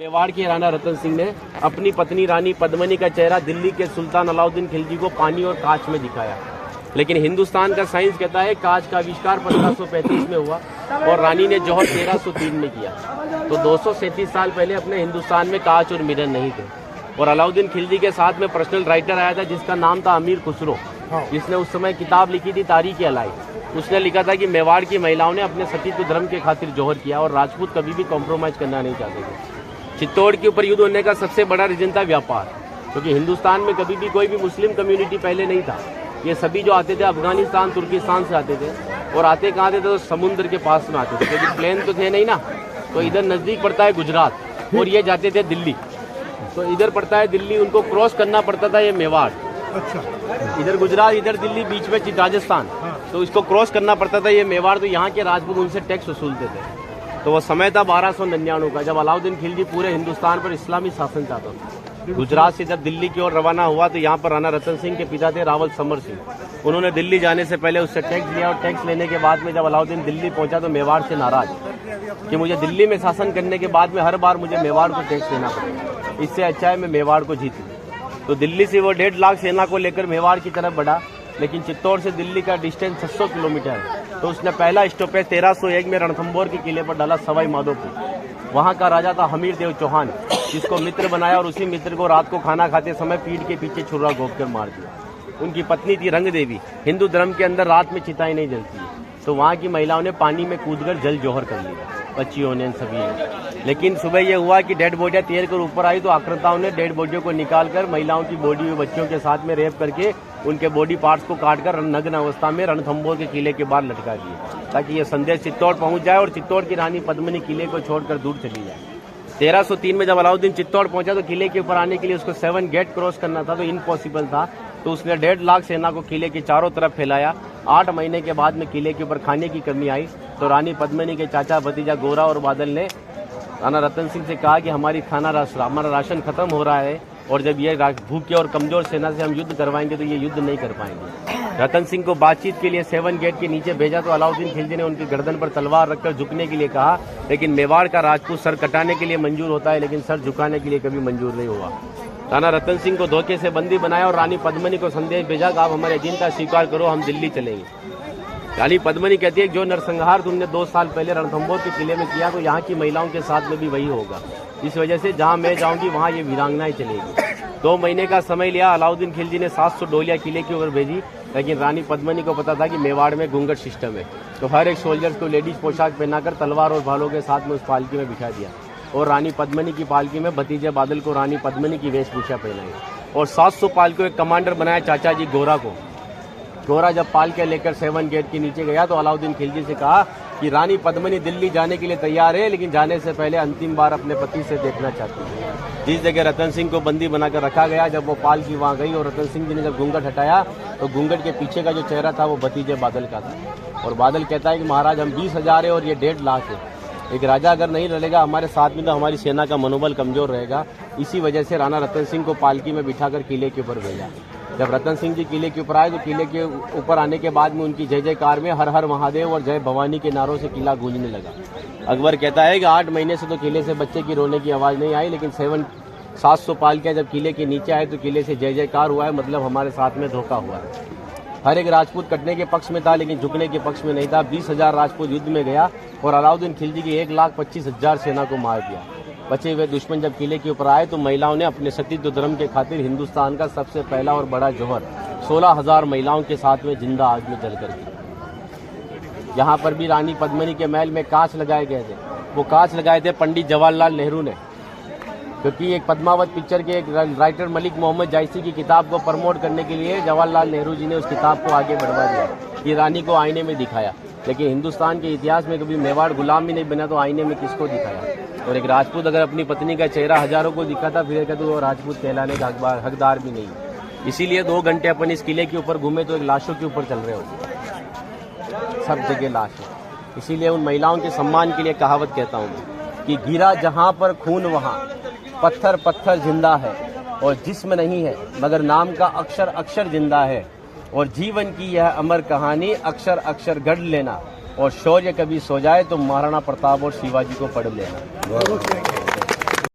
मेवाड़ के राणा रतन सिंह ने अपनी पत्नी रानी पद्मिनी का चेहरा दिल्ली के सुल्तान अलाउद्दीन खिलजी को पानी और कांच में दिखाया, लेकिन हिंदुस्तान का साइंस कहता है कांच का आविष्कार 1535 में हुआ और रानी ने जौहर 1303 में किया। तो 237 साल पहले अपने हिंदुस्तान में कांच और मिरर नहीं थे। और अलाउद्दीन खिलजी के साथ में पर्सनल राइटर आया था जिसका नाम था अमीर खुसरो, जिसने उस समय किताब लिखी थी तारीख अलाई। उसने लिखा था कि मेवाड़ की महिलाओं ने अपने सतीत्व धर्म के खातिर जौहर किया और राजपूत कभी भी कॉम्प्रोमाइज करना नहीं चाहते थे। चित्तौड़ के ऊपर युद्ध होने का सबसे बड़ा रीजन था व्यापार, क्योंकि हिंदुस्तान में कभी भी कोई भी मुस्लिम कम्युनिटी पहले नहीं था। ये सभी जो आते थे अफगानिस्तान तुर्किस्तान से आते थे और आते कहाँ थे तो समुद्र के पास में आते थे, क्योंकि प्लेन तो थे नहीं ना। तो इधर नज़दीक पड़ता है गुजरात और ये जाते थे दिल्ली, तो इधर पड़ता है दिल्ली, उनको क्रॉस करना पड़ता था ये मेवाड़। अच्छा, इधर गुजरात इधर दिल्ली बीच में राजस्थान, तो इसको क्रॉस करना पड़ता था ये मेवाड़। तो यहाँ के राजपूत उनसे टैक्स वसूलते थे। तो वो समय था 1299 का, जब अलाउद्दीन खिलजी पूरे हिंदुस्तान पर इस्लामी शासन चाहता था। गुजरात से जब दिल्ली की ओर रवाना हुआ तो यहाँ पर राणा रतन सिंह के पिता थे रावल समर सिंह। उन्होंने दिल्ली जाने से पहले उससे टैक्स लिया और टैक्स लेने के बाद में जब अलाउद्दीन दिल्ली पहुंचा तो मेवाड़ से नाराज कि मुझे दिल्ली में शासन करने के बाद में हर बार मुझे मेवाड़ को टैक्स देना पड़ेगा, इससे अच्छा है मैं मेवाड़ को जीत लूं। तो दिल्ली से वो 1.5 लाख सेना को लेकर मेवाड़ की तरफ बढ़ा, लेकिन चित्तौड़ से दिल्ली का डिस्टेंस 600 किलोमीटर है। तो उसने पहला स्टॉपेज 1301 में रणथंभौर के किले पर डाला सवाई माधोपुर। वहाँ का राजा था हमीर देव चौहान, जिसको मित्र बनाया और उसी मित्र को रात को खाना खाते समय पीठ के पीछे छुरा घोंप कर मार दिया। उनकी पत्नी थी रंग देवी। हिंदू धर्म के अंदर रात में चिताएं नहीं जलती है, तो वहाँ की महिलाओं ने पानी में कूदकर जल जौहर कर लिया, बच्चियों ने सभी ने। लेकिन सुबह यह हुआ कि डेड बॉडियां तैर कर ऊपर आई तो आक्रांताओं ने डेड बॉडियों को निकालकर महिलाओं की बॉडी और बच्चों के साथ में रेप करके उनके बॉडी पार्ट्स को काटकर नग्न अवस्था में रणथंभौर के किले के बाहर लटका दिए, ताकि यह संदेश चित्तौड़ पहुंच जाए और चित्तौड़ की रानी पद्मिनी किले को छोड़कर दूर चली जाए। 1303 में जब अलाउद्दीन चित्तौड़ पहुंचा तो किले के ऊपर आने के लिए उसको 7 गेट क्रॉस करना था, तो इम्पॉसिबल था। तो उसने 1.5 लाख सेना को किले के चारों तरफ फैलाया। 8 महीने के बाद में किले के ऊपर खाने की कमी आई तो रानी पद्मिनी के चाचा भतीजा गोरा और बादल ने राणा रतन सिंह से कहा कि हमारा राशन खत्म हो रहा है और जब ये भूखे और कमजोर सेना से हम युद्ध करवाएंगे तो ये युद्ध नहीं कर पाएंगे। रतन सिंह को बातचीत के लिए 7 गेट के नीचे भेजा तो अलाउद्दीन खिलजी ने उनकी गर्दन पर तलवार रखकर झुकने के लिए कहा, लेकिन मेवाड़ का राजपूत सर कटाने के लिए मंजूर होता है लेकिन सर झुकाने के लिए कभी मंजूर नहीं हुआ। राणा रतन सिंह को धोखे से बंदी बनाया और रानी पद्मिनी को संदेश भेजा कि आप हमारे अधीनता स्वीकार करो, हम दिल्ली चलेंगे। रानी पद्मिनी कहती है जो नरसंहार तुमने 2 साल पहले रणथंभौर के किले में किया तो यहाँ की महिलाओं के साथ में भी वही होगा। इस वजह से जहाँ मैं जाऊँगी वहाँ ये वीरांगनाएं चलेगी। 2 महीने का समय लिया। अलाउद्दीन खिलजी ने 700 डोलियाँ किले की ओर भेजी, लेकिन रानी पद्मिनी को पता था कि मेवाड़ में घूंघट सिस्टम है, तो हर एक सोल्जर्स को लेडीज पोशाक पहनाकर तलवार और भालों के साथ में उस पालकी में बिठा दिया और रानी पद्मिनी की पालकी में भतीजे बादल को रानी पद्मिनी की वेशभूषा पहनाई और 700 पालकियों एक कमांडर बनाया चाचा जी गोरा को। गोरा जब पालके लेकर 7 गेट के नीचे गया तो अलाउद्दीन खिलजी से कहा कि रानी पद्मिनी दिल्ली जाने के लिए तैयार है, लेकिन जाने से पहले अंतिम बार अपने पति से देखना चाहती है। जिस जगह रतन सिंह को बंदी बनाकर रखा गया, जब वो पालकी वहां गई और रतन सिंह जी ने जब घूंघट हटाया तो घूंघट के पीछे का जो चेहरा था वो भतीजे बादल का था। और बादल कहता है कि महाराज हम 20,000 है और ये 1.5 लाख है, एक राजा अगर नहीं लड़ेगा हमारे साथ में तो हमारी सेना का मनोबल कमजोर रहेगा। इसी वजह से राणा रतन सिंह को पालकी में बिठाकर किले के ऊपर भेजा। जब रतन सिंह जी किले के ऊपर आए तो किले के ऊपर आने के बाद में उनकी जय जयकार में हर हर महादेव और जय भवानी के नारों से किला गूंजने लगा। अकबर कहता है कि 8 महीने से तो किले से बच्चे की रोने की आवाज़ नहीं आई, लेकिन 700 पालकियां जब किले के नीचे आए तो किले से जय जयकार हुआ है, मतलब हमारे साथ में धोखा हुआ है। हर एक राजपूत कटने के पक्ष में था लेकिन झुकने के पक्ष में नहीं था। 20,000 राजपूत युद्ध में गया और अलाउद्दीन खिलजी की 1,25,000 सेना को मार दिया। बचे हुए दुश्मन जब किले के ऊपर आए तो महिलाओं ने अपने सतीत्व धर्म के खातिर हिंदुस्तान का सबसे पहला और बड़ा जौहर 16,000 महिलाओं के साथ में जिंदा आग में जलकर किया। यहाँ पर भी रानी पद्मिनी के महल में कांच लगाए गए थे। वो कांच लगाए थे पंडित जवाहरलाल नेहरू ने, क्योंकि एक पद्मावत पिक्चर के एक राइटर मलिक मोहम्मद जायसी की किताब को प्रमोट करने के लिए जवाहरलाल नेहरू जी ने उस किताब को आगे बढ़वा दिया। ये रानी को आईने में दिखाया, लेकिन हिंदुस्तान के इतिहास में कभी मेवाड़ गुलाम भी नहीं बना तो आईने में किसको दिखाया। और एक राजपूत अगर अपनी पत्नी का चेहरा हजारों को दिखाता फिर कहते वो राजपूत कहलाने का हकदार भी नहीं। इसीलिए 2 घंटे अपन इस किले के ऊपर घूमे तो एक लाशों के ऊपर चल रहे होते, सब जगह लाश है। इसीलिए उन महिलाओं के सम्मान के लिए कहावत कहता हूँ कि गिरा जहाँ पर खून वहाँ पत्थर पत्थर जिंदा है और जिस्म नहीं है मगर नाम का अक्षर अक्षर जिंदा है। और जीवन की यह अमर कहानी अक्षर अक्षर गढ़ लेना और शौर्य कभी सो जाए तो महाराणा प्रताप और शिवाजी को पढ़ लेना।